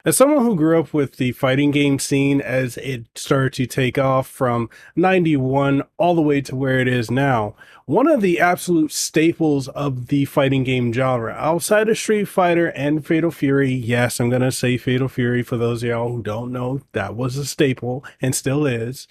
As someone who grew up with the fighting game scene as it started to take off from 91 all the way to where it is now, one of the absolute staples of the fighting game genre, outside of Street Fighter and Fatal Fury, yes, I'm going to say Fatal Fury for those of y'all who don't know, that was a staple and still is.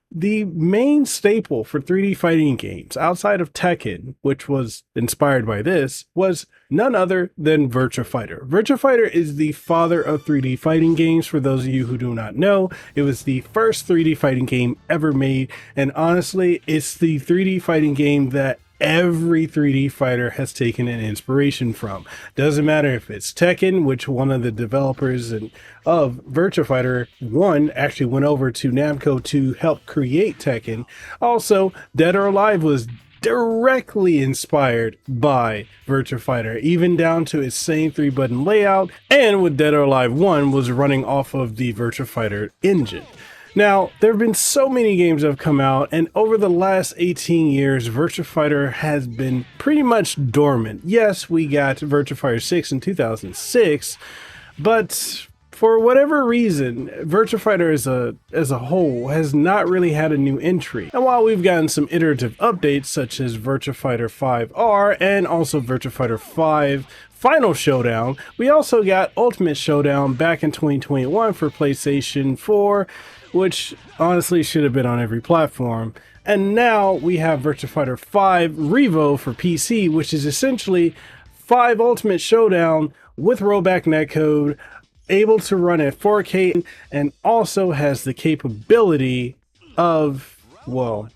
The main staple for 3D fighting games outside of Tekken, which was inspired by this, was none other than Virtua Fighter. Virtua Fighter is the father of 3D fighting games. For those of you who do not know, it was the first 3D fighting game ever made, and honestly, it's the 3D fighting game that every 3D fighter has taken an inspiration from. Doesn't matter if it's Tekken, which one of the developers of Virtua Fighter 1 actually went over to Namco to help create Tekken. Also, Dead or Alive was directly inspired by Virtua Fighter, even down to its same 3-button layout, and with Dead or Alive 1 was running off of the Virtua Fighter engine. Now, there have been so many games that have come out, and over the last 18 years, Virtua Fighter has been pretty much dormant. Yes, we got Virtua Fighter 6 in 2006, but for whatever reason, Virtua Fighter as a whole has not really had a new entry. And while we've gotten some iterative updates such as Virtua Fighter 5R and also Virtua Fighter 5 Final Showdown, we also got Ultimate Showdown back in 2021 for PlayStation 4, which honestly should have been on every platform. And now we have Virtua Fighter 5 R.E.V.O for PC, which is essentially 5 Ultimate Showdown with rollback netcode, able to run at 4K, and also has the capability of, well,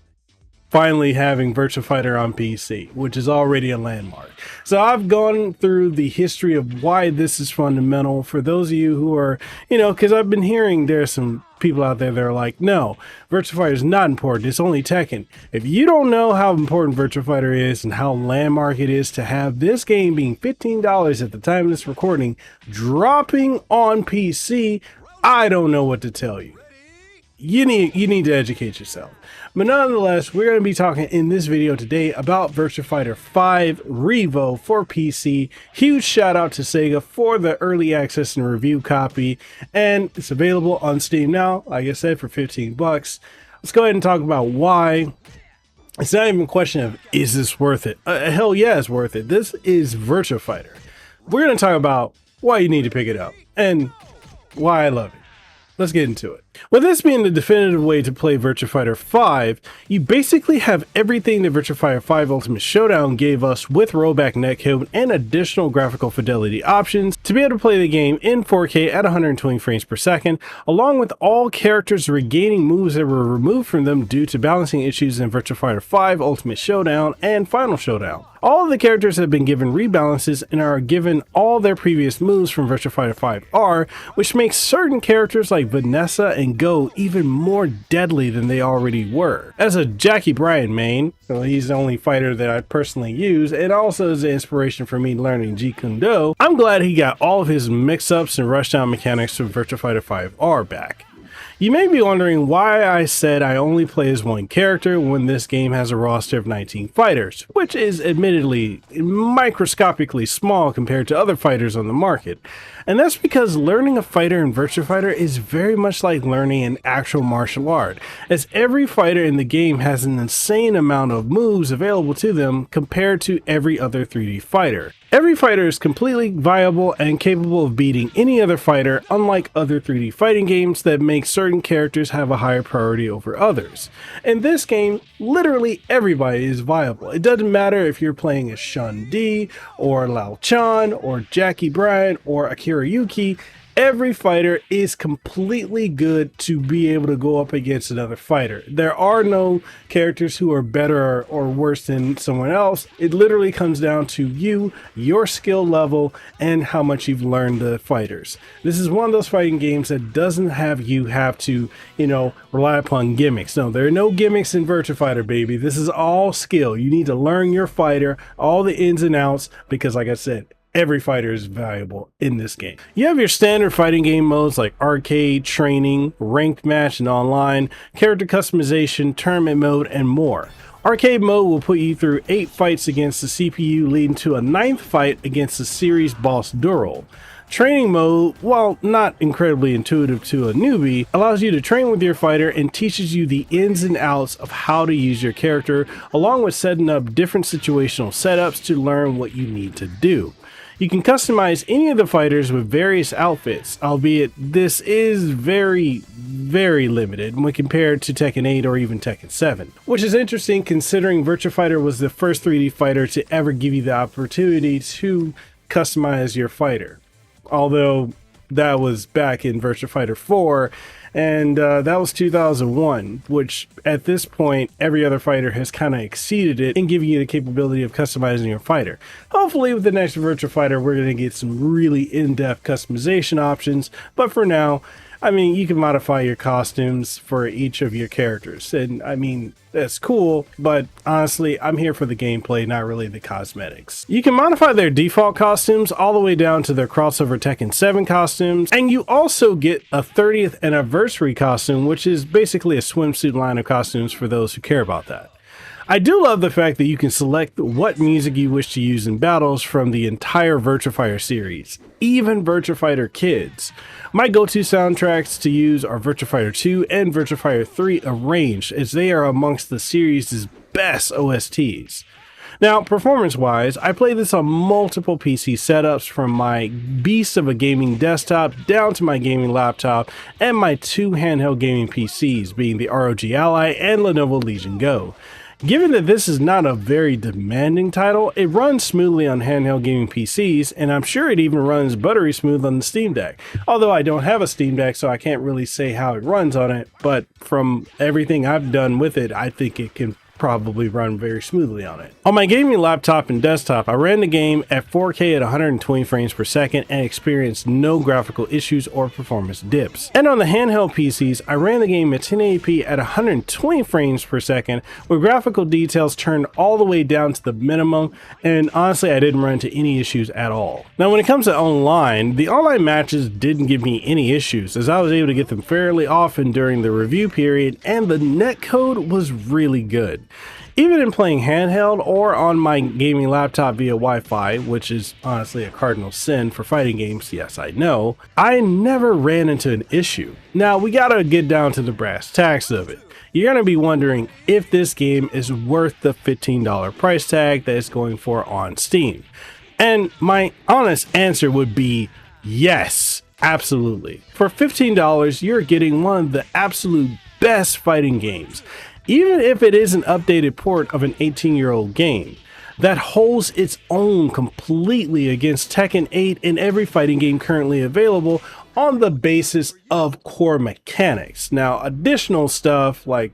finally having Virtua Fighter on PC, which is already a landmark. So I've gone through the history of why this is fundamental for those of you who are, because I've been hearing there's some people out there that are like, no, Virtua Fighter is not important, it's only Tekken. If you don't know how important Virtua Fighter is and how landmark it is to have this game being $15 at the time of this recording, dropping on PC, I don't know what to tell you. You need to educate yourself. But nonetheless, we're going to be talking in this video today about Virtua Fighter 5 R.E.V.O for PC. Huge shout out to Sega for the early access and review copy, and it's available on Steam now, like I said, for 15 bucks. Let's go ahead and talk about why. It's not even a question of, is this worth it? Hell yeah, it's worth it. This is Virtua Fighter. We're going to talk about why you need to pick it up and why I love it. Let's get into it. With this being the definitive way to play Virtua Fighter 5, you basically have everything that Virtua Fighter 5 Ultimate Showdown gave us with rollback netcode and additional graphical fidelity options to be able to play the game in 4K at 120 frames per second, along with all characters regaining moves that were removed from them due to balancing issues in Virtua Fighter 5 Ultimate Showdown and Final Showdown. All of the characters have been given rebalances and are given all their previous moves from Virtua Fighter 5R, which makes certain characters like Vanessa and Go even more deadly than they already were. As a Jackie Bryan main, so he's the only fighter that I personally use, and also is the inspiration for me learning Jeet Kune Do, I'm glad he got all of his mix-ups and rushdown mechanics from Virtua Fighter 5R back. You may be wondering why I said I only play as one character when this game has a roster of 19 fighters, which is admittedly microscopically small compared to other fighters on the market. And that's because learning a fighter in Virtua Fighter is very much like learning an actual martial art, as every fighter in the game has an insane amount of moves available to them compared to every other 3D fighter. Every fighter is completely viable and capable of beating any other fighter, unlike other 3D fighting games that make certain characters have a higher priority over others. In this game, literally everybody is viable. It doesn't matter if you're playing as Shun Di, or Lao Chan, or Jackie Bryan, or Akira Yuki. Every fighter is completely good to be able to go up against another fighter. There are no characters who are better or worse than someone else. It literally comes down to you, your skill level, and how much you've learned the fighters. This is one of those fighting games that doesn't have you have to, rely upon gimmicks. No, there are no gimmicks in Virtua Fighter, baby. This is all skill. You need to learn your fighter, all the ins and outs, because like I said, every fighter is valuable in this game. You have your standard fighting game modes like arcade, training, ranked match, and online, character customization, tournament mode, and more. Arcade mode will put you through 8 fights against the CPU, leading to a 9th fight against the series boss Dural. Training mode, while not incredibly intuitive to a newbie, allows you to train with your fighter and teaches you the ins and outs of how to use your character, along with setting up different situational setups to learn what you need to do. You can customize any of the fighters with various outfits, albeit this is very limited when compared to Tekken 8 or even Tekken 7, which is interesting considering Virtua Fighter was the first 3D fighter to ever give you the opportunity to customize your fighter. Although that was back in Virtua Fighter 4, and that was 2001, which at this point, every other fighter has kind of exceeded it in giving you the capability of customizing your fighter. Hopefully with the next Virtua Fighter, we're going to get some really in-depth customization options, but for now, I mean, you can modify your costumes for each of your characters, and I mean, that's cool, but honestly, I'm here for the gameplay, not really the cosmetics. You can modify their default costumes all the way down to their crossover Tekken 7 costumes, and you also get a 30th anniversary costume, which is basically a swimsuit line of costumes for those who care about that. I do love the fact that you can select what music you wish to use in battles from the entire Virtua Fighter series, even Virtua Fighter Kids. My go-to soundtracks to use are Virtua Fighter 2 and Virtua Fighter 3 arranged, as they are amongst the series' best OSTs. Now, performance-wise, I play this on multiple PC setups, from my beast of a gaming desktop down to my gaming laptop and my two handheld gaming PCs, being the ROG Ally and Lenovo Legion Go. Given that this is not a very demanding title, it runs smoothly on handheld gaming PCs, and I'm sure it even runs buttery smooth on the Steam Deck. Although I don't have a Steam Deck, so I can't really say how it runs on it, but from everything I've done with it, I think it can probably run very smoothly on it. On my gaming laptop and desktop, I ran the game at 4K at 120 frames per second and experienced no graphical issues or performance dips. And on the handheld PCs, I ran the game at 1080p at 120 frames per second with graphical details turned all the way down to the minimum, and honestly I didn't run into any issues at all. Now when it comes to online, the online matches didn't give me any issues, as I was able to get them fairly often during the review period, and the netcode was really good. Even in playing handheld or on my gaming laptop via Wi-Fi, which is honestly a cardinal sin for fighting games, yes I know, I never ran into an issue. Now we gotta get down to the brass tacks of it. You're gonna be wondering if this game is worth the $15 price tag that it's going for on Steam. And my honest answer would be yes, absolutely. For $15, you're getting one of the absolute best fighting games. Even if it is an updated port of an 18-year-old game, that holds its own completely against Tekken 8 and every fighting game currently available on the basis of core mechanics. Now, additional stuff like,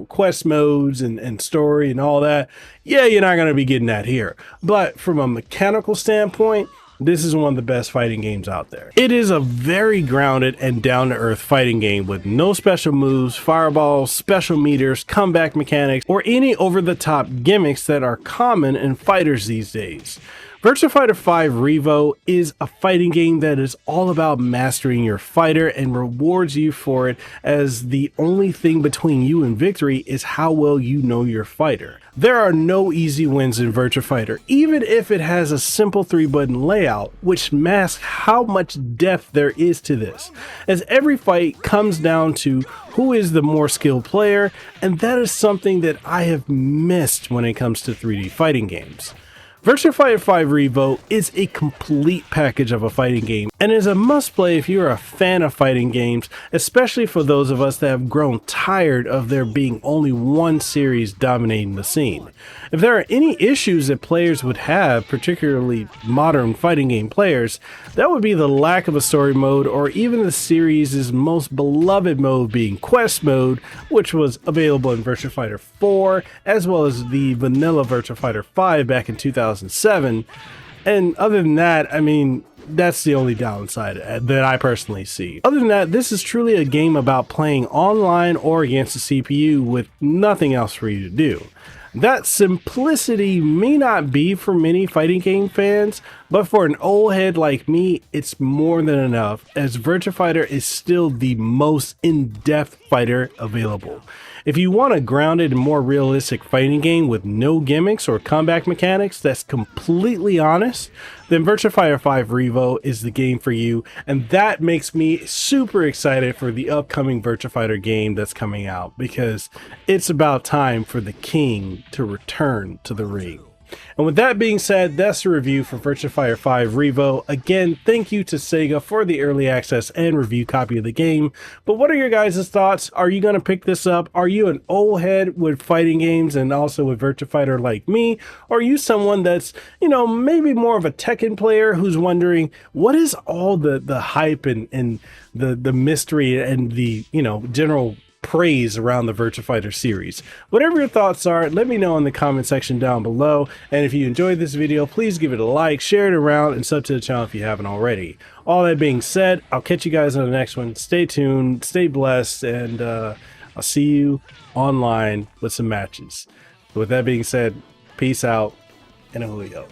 quest modes and story and all that, yeah, you're not going to be getting that here. But from a mechanical standpoint, this is one of the best fighting games out there. It is a very grounded and down-to-earth fighting game with no special moves, fireballs, special meters, comeback mechanics, or any over-the-top gimmicks that are common in fighters these days. Virtua Fighter 5 R.E.V.O is a fighting game that is all about mastering your fighter and rewards you for it, as the only thing between you and victory is how well you know your fighter. There are no easy wins in Virtua Fighter, even if it has a simple 3-button layout, which masks how much depth there is to this, as every fight comes down to who is the more skilled player, and that is something that I have missed when it comes to 3D fighting games. Virtua Fighter 5 R.E.V.O is a complete package of a fighting game and is a must-play if you're a fan of fighting games, especially for those of us that have grown tired of there being only one series dominating the scene. If there are any issues that players would have, particularly modern fighting game players, that would be the lack of a story mode, or even the series' most beloved mode being quest mode, which was available in Virtua Fighter 4 as well as the vanilla Virtua Fighter 5 back in 2007. And other than that, I mean, that's the only downside that I personally see. Other than that, this is truly a game about playing online or against a CPU with nothing else for you to do. That simplicity may not be for many fighting game fans, but for an old head like me, it's more than enough, as Virtua Fighter is still the most in-depth fighter available. If you want a grounded and more realistic fighting game with no gimmicks or comeback mechanics that's completely honest, then Virtua Fighter 5 R.E.V.O is the game for you, and that makes me super excited for the upcoming Virtua Fighter game that's coming out, because it's about time for the king to return to the ring. And with that being said, that's the review for Virtua Fighter 5 R.E.V.O. Again, thank you to Sega for the early access and review copy of the game. But what are your guys' thoughts? Are you going to pick this up? Are you an old head with fighting games and also with Virtua Fighter like me? Or are you someone that's, you know, maybe more of a Tekken player who's wondering, what is all the hype and the mystery and the, you know, general praise around the Virtua Fighter series? Whatever your thoughts are, let me know in the comment section down below. And if you enjoyed this video, please give it a like, share it around, and sub to the channel if you haven't already. All that being said, I'll catch you guys on the next one. Stay tuned, stay blessed, and I'll see you online with some matches. With that being said, peace out and a julio.